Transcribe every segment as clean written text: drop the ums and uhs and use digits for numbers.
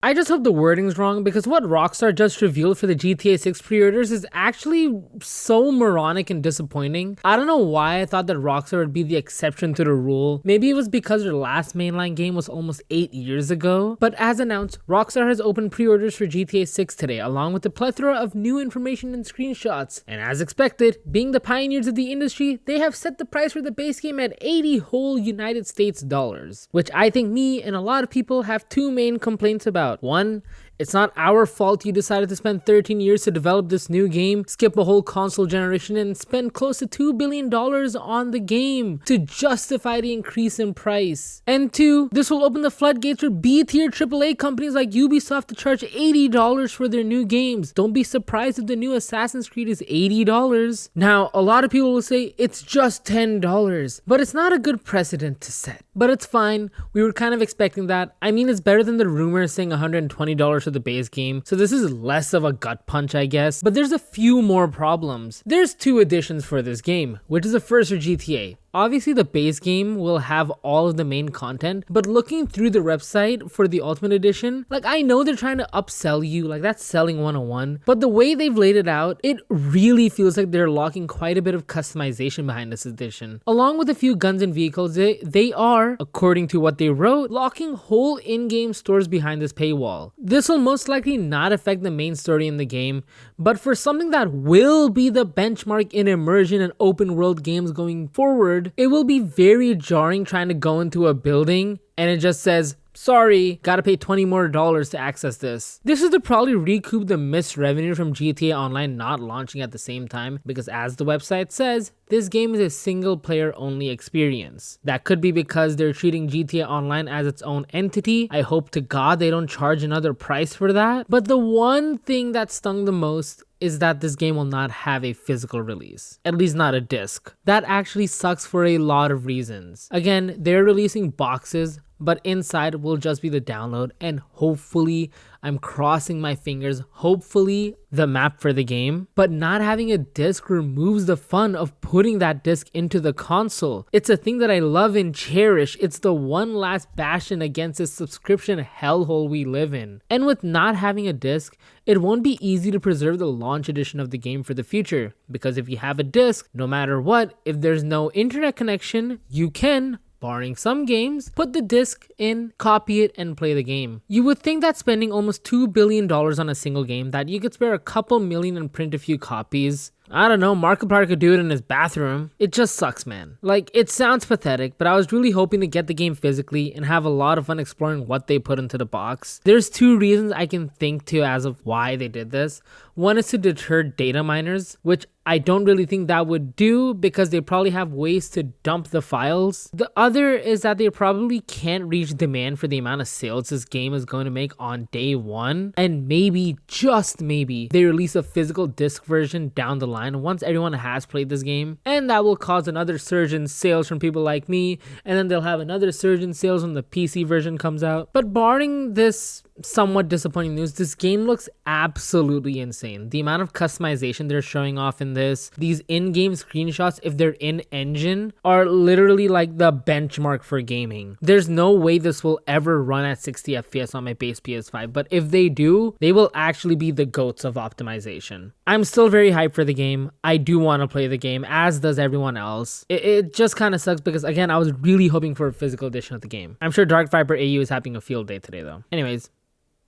I just hope the wording's wrong because what Rockstar just revealed for the GTA 6 pre-orders is actually so moronic and disappointing. I don't know why I thought that Rockstar would be the exception to the rule. Maybe it was because their last mainline game was almost 8 years ago. But as announced, Rockstar has opened pre-orders for GTA 6 today, along with a plethora of new information and screenshots. And as expected, being the pioneers of the industry, they have set the price for the base game at 80 whole United States dollars, which I think me and a lot of people have two main complaints about. One, it's not our fault you decided to spend 13 years to develop this new game, skip a whole console generation, and spend close to $2 billion on the game to justify the increase in price. And two, this will open the floodgates for B-tier AAA companies like Ubisoft to charge $80 for their new games. Don't be surprised if the new Assassin's Creed is $80. Now, a lot of people will say it's just $10, but it's not a good precedent to set. But it's fine, we were kind of expecting that. I mean, it's better than the rumors saying $120 for the base game, so this is less of a gut punch, I guess. But there's a few more problems. There's 2 additions for this game, which is the first for GTA. Obviously, the base game will have all of the main content, but looking through the website for the Ultimate Edition, like, I know they're trying to upsell you, like that's selling 101, but the way they've laid it out, it really feels like they're locking quite a bit of customization behind this edition. Along with a few guns and vehicles, they are, according to what they wrote, locking whole in-game stores behind this paywall. This will most likely not affect the main story in the game, but for something that will be the benchmark in immersion and open world games going forward, it will be very jarring trying to go into a building and it just says, sorry, gotta pay $20 more to access this. This is to probably recoup the missed revenue from GTA Online not launching at the same time, because as the website says, this game is a single player only experience. That could be because they're treating GTA Online as its own entity. I hope to God they don't charge another price for that. But the one thing that stung the most is that this game will not have a physical release, at least not a disc. That actually sucks for a lot of reasons. Again, they're releasing boxes, but inside will just be the download, and hopefully, I'm crossing my fingers, hopefully the map for the game. But not having a disc removes the fun of putting that disc into the console. It's a thing that I love and cherish. It's the one last bastion against this subscription hellhole we live in. And with not having a disc, it won't be easy to preserve the launch edition of the game for the future. Because if you have a disc, no matter what, if there's no internet connection, you can, barring some games, put the disc in, copy it, and play the game. You would think that spending almost $2 billion on a single game, that you could spare a couple million and print a few copies. I don't know, Markiplier could do it in his bathroom. It just sucks, man. Like, it sounds pathetic, but I was really hoping to get the game physically and have a lot of fun exploring what they put into the box. There's 2 reasons I can think to as of why they did this. One is to deter data miners, which I don't really think that would do because they probably have ways to dump the files. The other is that they probably can't reach demand for the amount of sales this game is going to make on day 1. And maybe, just maybe, they release a physical disc version down the line once everyone has played this game, and that will cause another surge in sales from people like me, and then they'll have another surge in sales when the PC version comes out. But barring this somewhat disappointing news, this game looks absolutely insane. The amount of customization they're showing off in this, these in-game screenshots, if they're in-engine, are literally like the benchmark for gaming. There's no way this will ever run at 60 FPS on my base PS5, but if they do, they will actually be the goats of optimization. I'm still very hyped for the game. I do want to play the game, as does everyone else. It just kind of sucks because, again, I was really hoping for a physical edition of the game. I'm sure Dark Viper AU is having a field day today, though. Anyways,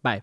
bye.